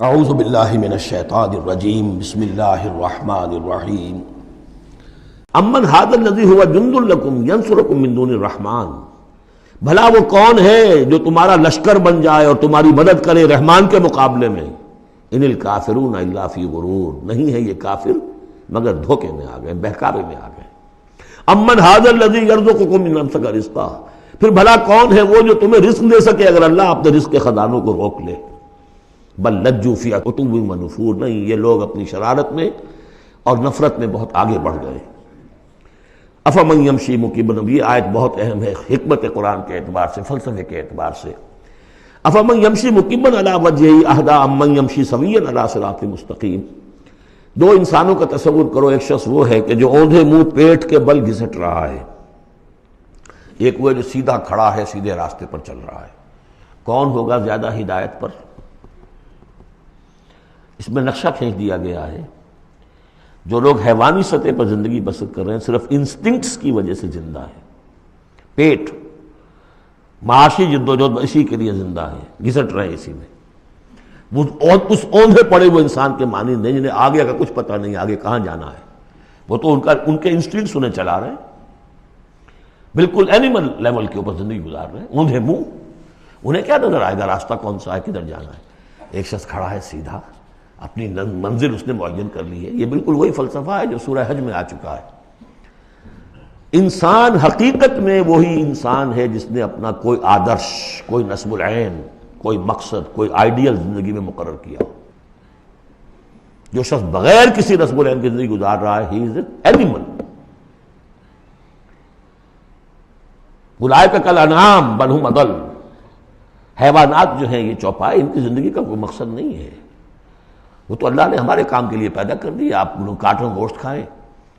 اعوذ باللہ من الشیطان الرجیم بسم اللہ الرحمن الرحیم امن ھذا الذی ھو جند لکم ینصرکم من دون الرحمن، بھلا وہ کون ہے جو تمہارا لشکر بن جائے اور تمہاری مدد کرے رحمان کے مقابلے میں؟ ان الکافرون الا فی غرور، نہیں ہے یہ کافر مگر دھوکے میں آ گئے، بہکاوے میں آ گئے۔ امن ھذا الذی یرزقکم من امسک رزقا، پھر بھلا کون ہے وہ جو تمہیں رزق دے سکے اگر اللہ اپنے رزق کے خزانوں کو روک لے؟ بل لجوا فی عتو و نفور، نہیں، یہ لوگ اپنی شرارت میں اور نفرت میں بہت آگے بڑھ گئے۔ افمن یمشی مکبا، یہ آیت بہت اہم ہے حکمت قرآن کے اعتبار سے، فلسفے کے اعتبار سے۔ افمن یمشی مکبا علی وجہہ اہدی امن یمشی سویا علی صراط مستقیم، دو انسانوں کا تصور کرو، ایک شخص وہ ہے کہ جو اوندھے منہ پیٹ کے بل گھسٹ رہا ہے، ایک وہ جو سیدھا کھڑا ہے، سیدھے راستے پر چل رہا ہے۔ کون ہوگا زیادہ ہدایت پر؟ اس میں نقشہ کھینچ دیا گیا ہے۔ جو لوگ حیوانی سطح پر زندگی بسر کر رہے ہیں صرف انسٹنکٹس کی وجہ سے زندہ ہیں، پیٹ، معاشی جدوجہد اسی کے لیے زندہ ہیں، گھسٹ رہے ہیں اسی میں۔ اس اوندھے پڑے ہوئے انسان کے مانند نہیں جنہیں آگے کا کچھ پتہ نہیں، آگے کہاں جانا ہے، وہ تو ان کے انسٹنکٹس انہیں چلا رہے ہیں، بالکل اینیمل لیول کے اوپر زندگی گزار رہے ہیں، اوندھے منہ۔ انہیں کیا نظر آئے گا راستہ کون سا ہے، کدھر جانا ہے؟ ایک شخص کھڑا ہے سیدھا، اپنی منزل اس نے معین کر لی ہے۔ یہ بالکل وہی فلسفہ ہے جو سورہ حج میں آ چکا ہے۔ انسان حقیقت میں وہی انسان ہے جس نے اپنا کوئی آدرش، کوئی نصب العین، کوئی مقصد، کوئی آئیڈیل زندگی میں مقرر کیا۔ جو شخص بغیر کسی نصب العین کی زندگی گزار رہا ہے، ہی از این اینیمل۔ اولئک کالانعام بل ھم اضل، حیوانات جو ہیں یہ چوپائے، ان کی زندگی کا کوئی مقصد نہیں ہے۔ وہ تو اللہ نے ہمارے کام کے لیے پیدا کر دی، آپ انہوں کاٹوں گوشت کھائیں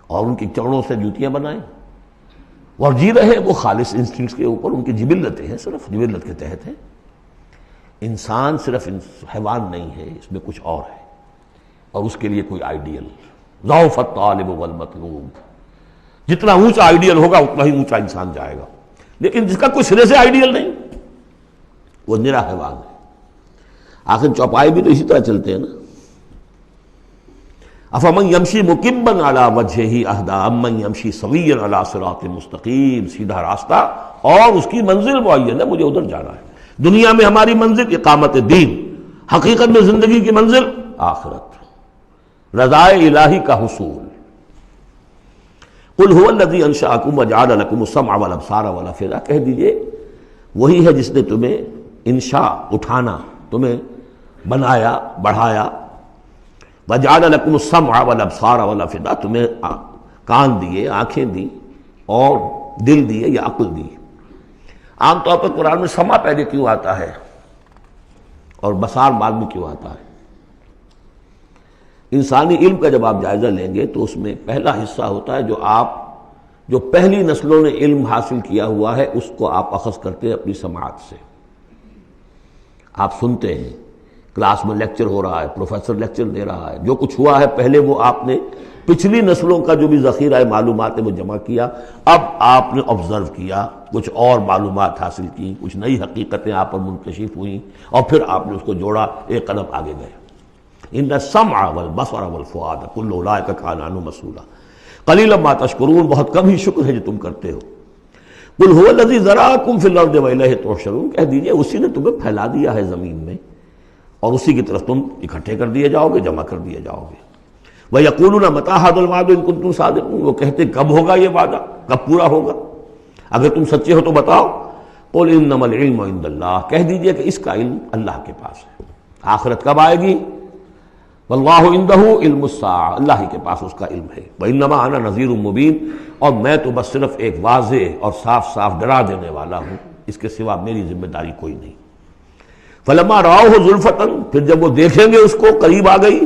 اور ان کی چڑوں سے جوتیاں بنائیں اور جی رہے وہ خالص انسٹنکٹس کے اوپر، ان کی جبلتیں ہیں، صرف جبلت کے تحت ہیں۔ انسان صرف حیوان نہیں ہے، اس میں کچھ اور ہے، اور اس کے لیے کوئی آئیڈیل۔ ضعف الطالب والمطلوب، جتنا اونچا آئیڈیل ہوگا اتنا ہی اونچا انسان جائے گا، لیکن جس کا کوئی سرے سے آئیڈیل نہیں وہ نرا حیوان ہے۔ آخر چوپائے بھی تو اسی طرح چلتے ہیں نا۔ افمن یمشی مکبا علی وجہہ اہدی امن یمشی سویا علی صراط مستقیم، سیدھا راستہ اور اس کی منزل معین ہے، مجھے ادھر جانا ہے۔ دنیا میں ہماری منزل اقامت دین، حقیقت میں زندگی کی منزل آخرت، رضائے الہی کا حصول۔ قل ھو الذی انشأکم وجعل لکم السمع والابصار والافئدہ، کہہ دیجئے وہی ہے جس نے تمہیں انشاء، اٹھانا، تمہیں بنایا، بڑھایا، وجعل لکم السمع والابصار والافئدہ، تمہیں کان دیے، آنکھیں دی اور دل دیے یا عقل دی۔ عام طور پر قرآن میں سمع پہلے کیوں آتا ہے اور بصار بعد میں کیوں آتا ہے؟ انسانی علم کا جب آپ جائزہ لیں گے تو اس میں پہلا حصہ ہوتا ہے جو پہلی نسلوں نے علم حاصل کیا ہوا ہے، اس کو آپ اخذ کرتے ہیں اپنی سماعت سے۔ آپ سنتے ہیں، کلاس میں لیکچر ہو رہا ہے، پروفیسر لیکچر دے رہا ہے، جو کچھ ہوا ہے پہلے وہ آپ نے پچھلی نسلوں کا جو بھی ذخیرہ معلومات ہے وہ جمع کیا، اب آپ نے آبزرو کیا، کچھ اور معلومات حاصل کی، کچھ نئی حقیقتیں آپ پر منکشف ہوئیں، اور پھر آپ نے اس کو جوڑا، ایک قدم آگے گئے۔ ان السمع والبصر والفؤاد کل اولئک کان عنہ مسئولا قلیلا ما تشکرون، بہت کم ہی شکر ہے جو تم کرتے ہو۔ قل ھو الذی ذرأکم فی الارض والیہ تحشرون، کہہ دیجئے اسی نے تمہیں پھیلا دیا ہے زمین میں اور اسی کی طرف تم اکٹھے کر دیے جاؤ گے، جمع کر دیے جاؤ گے۔ وَيَقُولُونَ مَتَىٰ هَٰذَا الْوَعْدُ إِن كُنتُمْ صَادِقِينَ، وہ کہتے کب ہوگا یہ وعدہ، کب پورا ہوگا، اگر تم سچے ہو تو بتاؤ۔ قُلْ إِنَّمَا الْعِلْمُ عِندَ اللَّهِ، کہہ دیجئے کہ اس کا علم اللہ کے پاس ہے۔ آخرت کب آئے گی؟ وَاللَّهُ عِندَهُ عِلْمُ السَّاعَةِ، اللہ ہی کے پاس اس کا علم ہے۔ وَإِنَّمَا أَنَا نَذِيرٌ مُّبِينٌ، اور میں تو بس صرف ایک واضح اور صاف صاف ڈرا دینے والا ہوں، اس کے سوا میری ذمہ داری کوئی نہیں۔ فَلَمَّا رَأَوْهُ زُلْفَةً، پھر جب وہ دیکھیں گے اس کو، قریب آ گئی،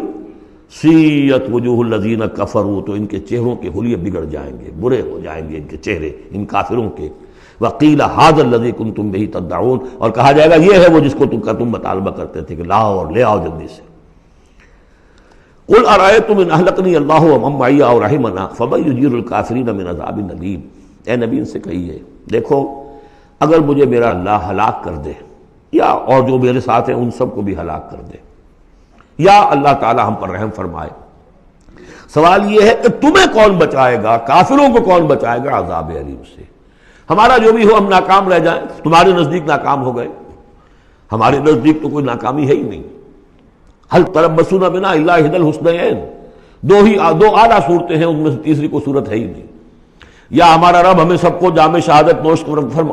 سیئت وجوہ الذین کفروا، تو ان کے چہروں کے حلیے بگڑ جائیں گے، برے ہو جائیں گے ان کے چہرے، ان کافروں کے۔ وقیل ھذا الذی کنتم بہ تدعون، اور کہا جائے گا یہ ہے وہ جس کو تم مطالبہ کرتے تھے کہ لاؤ اور لے آؤ جلدی سے۔ قل ارأیتم ان اہلکنی اللہ ومن معی او رحمنا فمن یجیر الکافرین من عذاب الیم، اے نبی ان سے کہیے دیکھو اگر مجھے میرا اللہ ہلاک کر دے یا اور جو میرے ساتھ ہیں ان سب کو بھی ہلاک کر دے، یا اللہ تعالی ہم پر رحم فرمائے۔ سوال یہ ہے کہ تمہیں کون بچائے گا، کافروں کو کون بچائے گا عذاب علیم سے؟ ہمارا جو بھی ہو ہم ناکام رہ جائیں، تمہارے نزدیک ناکام ہو گئے، ہمارے نزدیک تو کوئی ناکامی ہے ہی نہیں۔ حل تربصون بنا الا احدی الحسنیین، دو اعلیٰ صورتیں ہیں، ان میں سے تیسری کوئی صورت ہے ہی نہیں۔ یا ہمارا رب ہمیں سب کو جام شہادت نوش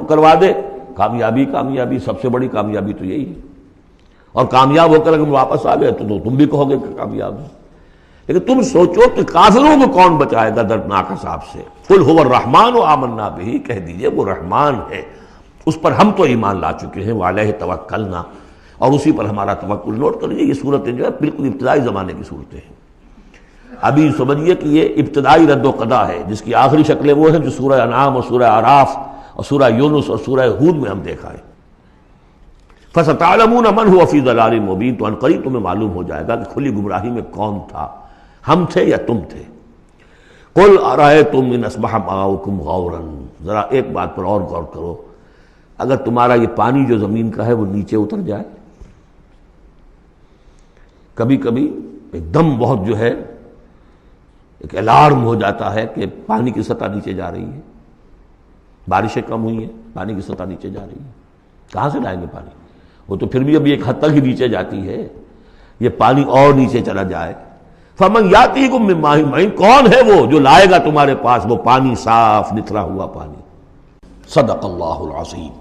کروا دے، کامیابی سب سے بڑی کامیابی تو یہی ہے، اور کامیاب ہو کر اگر واپس آ گئے تو تم بھی کہو گے کہ کامیاب ہے۔ لیکن تم سوچو کہ کافروں کو کون بچائے گا دردناک عذاب سے؟ قل هو الرحمن آمنا به، کہہ دیجئے وہ رحمان ہے، اس پر ہم تو ایمان لا چکے ہیں، وعلیہ توکلنا، اور اسی پر ہمارا توکل۔ نوٹ کر لیجیے یہ صورتیں جو ہے بالکل ابتدائی زمانے کی صورتیں ہیں۔ ابھی سمجھیے کہ یہ ابتدائی رد و قضا ہے، جس کی آخری شکلیں وہ ہیں جو سورہ انعام اور سورہ اعراف اور سورہ یونس اور سورہ ہود میں ہم دیکھا ہے۔ فَسَتَعْلَمُونَ مَنْ هُوَ فِي ضَلَالٍ مُبِينٍ، تو عنقریب تمہیں معلوم ہو جائے گا کہ کھلی گمراہی میں کون تھا، ہم تھے یا تم تھے۔ قُلْ أَرَأَيْتُمْ إِنْ أَصْبَحَ مَاؤُكُمْ غَوْرًا، ذرا ایک بات پر اور غور کرو، اگر تمہارا یہ پانی جو زمین کا ہے وہ نیچے اتر جائے، کبھی کبھی ایک دم بہت جو ہے ایک الارم ہو جاتا ہے کہ پانی کی سطح نیچے جا رہی ہے، بارشیں کم ہوئی ہیں، پانی کی سطح نیچے جا رہی ہے، کہاں سے لائیں گے پانی؟ وہ تو پھر بھی ابھی ایک حد تک ہی نیچے جاتی ہے، یہ پانی اور نیچے چلا جائے۔ فَمَنْ يَأْتِيكُم مِّن مَّاءٍ مَّعِينٍ، کون ہے وہ جو لائے گا تمہارے پاس وہ پانی صاف نتھرا ہوا پانی؟ صدق اللہ العظیم۔